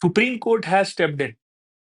Supreme Court has stepped in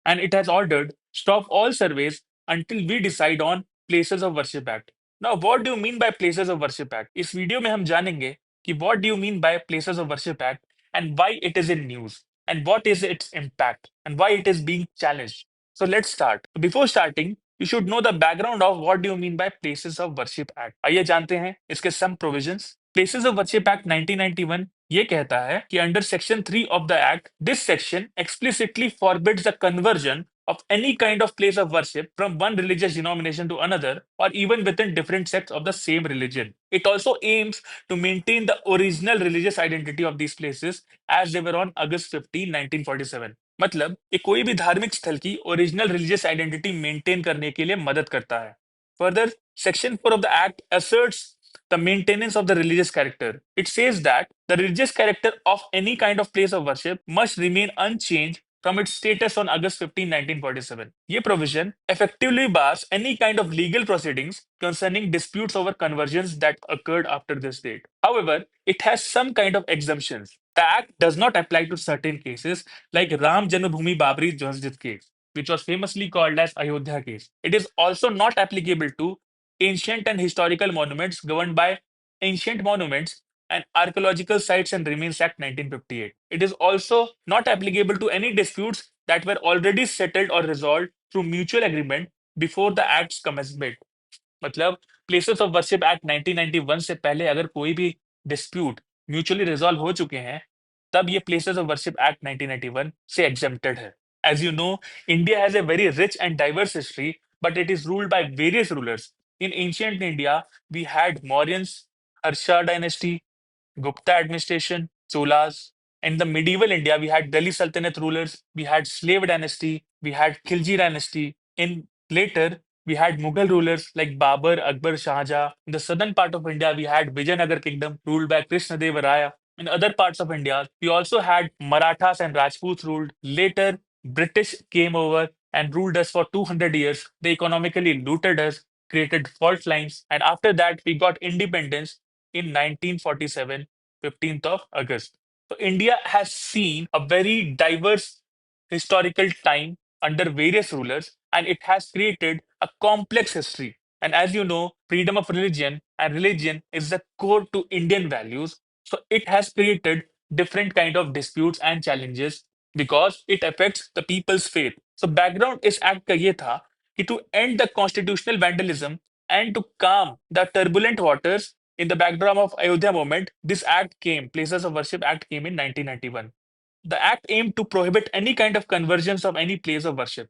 and it has ordered stop all surveys until we decide on places of worship act. Now, what do you mean by places of worship act? इस video में हम जानेंगे कि what do you mean by places of worship act and why it is in news and what is its impact and why it is being challenged. So let's start. Before starting, you should know the background of what do you mean by places of worship act. आइए जानते हैं इसके some provisions. Places of Worship Act 1991 ये कहता है कि under section 3 of the act this section explicitly forbids the conversion of any kind of place of worship from one religious denomination to another or even within different sects of the same religion. It also aims to maintain the original religious identity of these places as they were on August 15, 1947. मतलब ये कोई भी धार्मिक स्थल की original religious identity maintain करने के लिए मदद करता है. Further, Section 4 of the Act asserts the maintenance of the religious character. It says that the religious character of any kind of place of worship must remain unchanged from its status on August 15, 1947. ये provision effectively bars any kind of legal proceedings concerning disputes over conversions that occurred after this date. However, it has some kind of exemptions. The Act does not apply to certain cases like Ram Janmabhoomi Babri Masjid case, which was famously called as Ayodhya case. It is also not applicable to ancient and historical monuments governed by Ancient Monuments and Archaeological Sites and Remains Act 1958. It is also not applicable to any disputes that were already settled or resolved through mutual agreement before the act's commencement. मतलब places of worship act 1991 से पहले अगर कोई भी dispute mutually resolve हो चुके हैं तब ये प्लेसेस ऑफ वर्शिप एक्ट 1991 से एग्जेम्प्टेड है. As you know, India has a very rich and diverse history, but it is ruled by various rulers. In ancient India, we had Mauryans, Harsha dynasty, Gupta administration, Cholas. In the medieval India, we had Delhi Sultanate rulers, we had slave dynasty, we had Khilji dynasty. In later, we had Mughal rulers like Babur, Akbar, Shah Jahan. In the southern part of India, we had Vijayanagar kingdom ruled by Krishnadeva Raya. In other parts of India, we also had Marathas and Rajputs ruled. Later, British came over and ruled us for 200 years. They economically looted us, created fault lines, and after that, we got independence in 1947, 15th of August. So India has seen a very diverse historical time under various rulers, and it has created a complex history. And as you know, freedom of religion and religion is the core to Indian values. So it has created different kind of disputes and challenges because it affects the people's faith. So background is act का ये था कि to end the constitutional vandalism and to calm the turbulent waters in the backdrop of Ayodhya movement, this act came, Places of Worship Act came in 1991. The act aimed to prohibit any kind of conversions of any place of worship.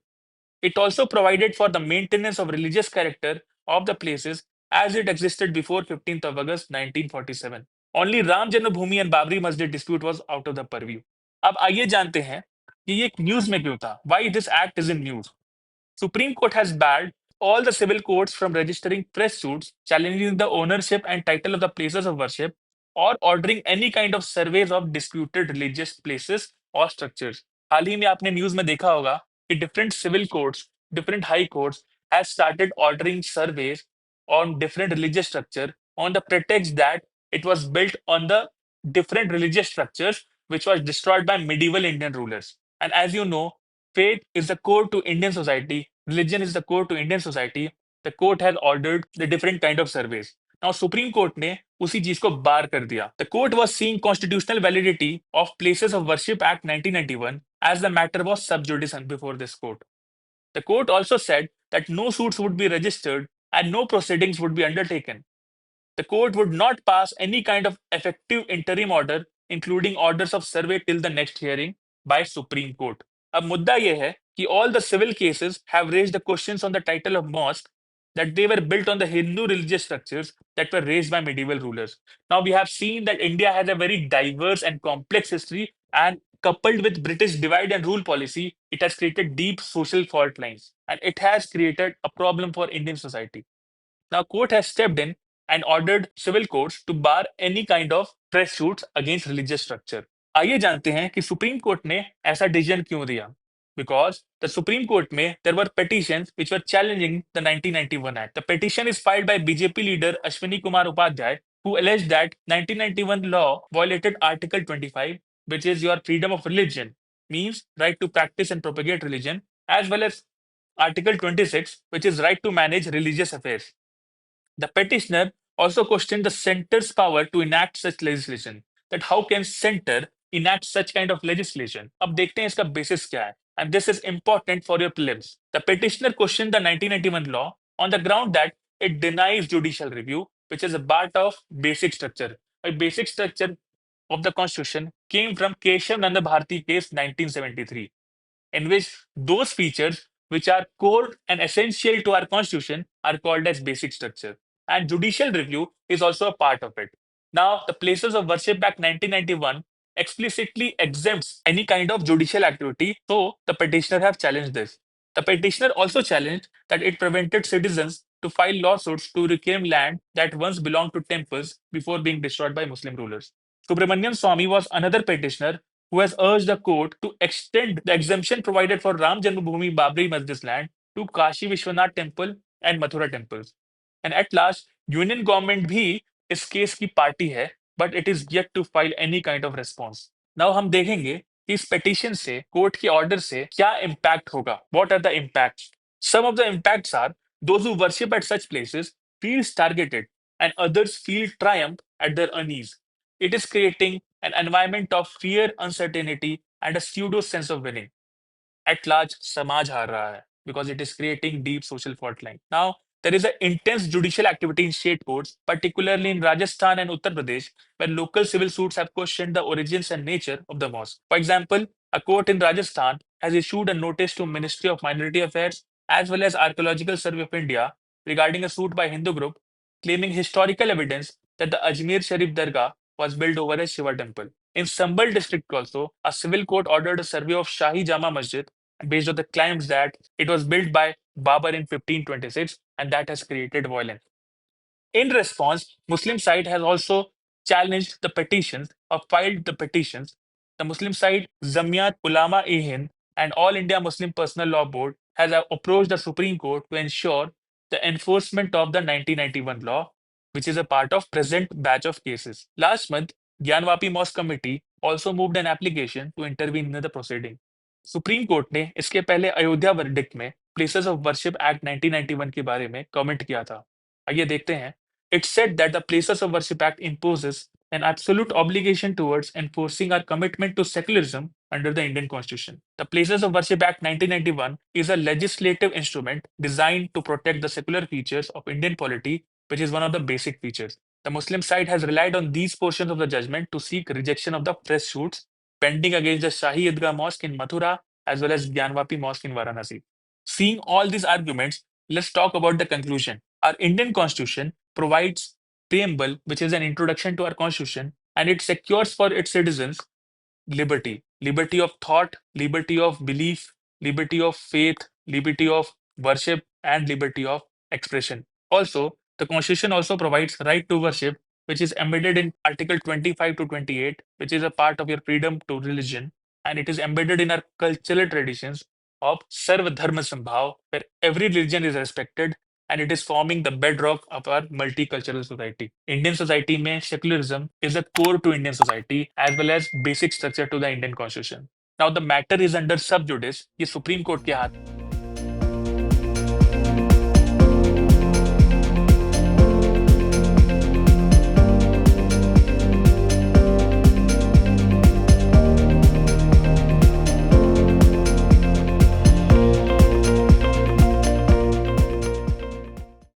It also provided for the maintenance of religious character of the places as it existed before 15th of August 1947. Only Ram Janmabhoomi and Babri Masjid dispute was out of the purview. अब आइए जानते हैं कि ये news में क्यों था. Why this act is in news? Supreme Court has barred all the civil courts from registering press suits challenging the ownership and title of the places of worship or ordering any kind of surveys of disputed religious places or structures. हाल ही में आपने news में देखा होगा कि different civil courts, different high courts has started ordering surveys on different religious structure on the pretext that it was built on the different religious structures which was destroyed by medieval Indian rulers. And as you know, faith is the core to Indian society. Religion is the core to Indian society. The court has ordered the different kind of surveys. Now Supreme Court ने उसी चीज को बार कर दिया. The court was seeing constitutional validity of Places of Worship Act 1991 as the matter was sub judice before this court. The court also said that no suits would be registered and no proceedings would be undertaken. The court would not pass any kind of effective interim order, including orders of survey till the next hearing by Supreme Court. अब मुद्दा यह है कि all the civil cases have raised the questions on the title of mosque that they were built on the Hindu religious structures that were raised by medieval rulers. Now we have seen that India has a very diverse and complex history, and coupled with British divide and rule policy, it has created deep social fault lines and it has created a problem for Indian society. Now, court has stepped in and ordered civil courts to bar any kind of press suits against religious structure. आइए जानते हैं कि supreme court ने ऐसा decision क्यों दिया. Because the Supreme Court में there were petitions which were challenging the 1991 Act. The petition is filed by BJP leader Ashwini Kumar Upadhyay, who alleged that 1991 law violated Article 25, which is your freedom of religion. means right to practice and propagate religion, as well as Article 26, which is right to manage religious affairs. The petitioner also questioned the center's power to enact such legislation. That how can center enact such kind of legislation? अब देखते हैं इसका basis क्या है. And this is important for your prelims. The petitioner questioned the 1991 law on the ground that it denies judicial review, which is a part of basic structure. A basic structure of the constitution came from Keshav Nanda Bharati case 1973, in which those features which are core and essential to our constitution are called as basic structure. And judicial review is also a part of it. Now, the Places of Worship Act 1991 explicitly exempts any kind of judicial activity, so the petitioner have challenged this. The petitioner also challenged that it prevented citizens to file lawsuits to reclaim land that once belonged to temples before being destroyed by Muslim rulers. Subramanian Swamy was another petitioner who has urged the court to extend the exemption provided for Ram Janmabhoomi Babri Masjid land to Kashi Vishwanath Temple and Mathura temples. And at last, Union government भी इस case की party है, but it is yet to file any kind of response. Now हम देखेंगे कि इस petition से court के ऑर्डर से क्या impact होगा. What are the impacts? Some of the impacts are those who worship at such places feels targeted and others feel triumph at their unease. It is creating an environment of fear, uncertainty, and a pseudo sense of winning. At large, Samaj har raha hai because it is creating deep social fault line. Now, there is an intense judicial activity in state courts, particularly in Rajasthan and Uttar Pradesh, where local civil suits have questioned the origins and nature of the mosque. For example, a court in Rajasthan has issued a notice to Ministry of Minority Affairs as well as Archaeological Survey of India regarding a suit by Hindu group claiming historical evidence that the Ajmer Sharif Dargah was built over a Shiva temple. In Sambhal district also, a civil court ordered a survey of Shahi Jama Masjid based on the claims that it was built by Babur in 1526 and that has created violence. In response, Muslim side has also challenged the petitions or filed the petitions. The Muslim side, Zamiyat Ulama e Hind and All India Muslim Personal Law Board has approached the Supreme Court to ensure the enforcement of the 1991 law, which is a part of present batch of cases. Last month, Gyanvapi Mosque Committee also moved an application to intervene in the proceeding. Supreme court ने इसके पहले Ayodhya verdict में places of worship act 1991 के बारे में comment किया था. आइए देखते हैं. It said that the Places of Worship Act imposes an absolute obligation towards enforcing our commitment to secularism under the Indian Constitution. The Places of Worship Act 1991 is a legislative instrument designed to protect the secular features of Indian polity, which is one of the basic features. The Muslim side has relied on these portions of the judgment to seek rejection of the fresh suits pending against the Shahi Idgah Mosque in Mathura as well as Gyanvapi Mosque in Varanasi. Seeing all these arguments, let's talk about the conclusion. Our Indian Constitution provides preamble, which is an introduction to our Constitution, and it secures for its citizens liberty, liberty of thought, liberty of belief, liberty of faith, liberty of worship, and liberty of expression. Also, the Constitution also provides right to worship, which is embedded in Article 25 to 28, which is a part of your freedom to religion, and it is embedded in our cultural traditions of Sarv Dharma Sambhav, where every religion is respected and it is forming the bedrock of our multicultural society. Indian society mein secularism is a core to Indian society as well as basic structure to the Indian constitution. Now the matter is under sub judice. ये supreme court के हाथ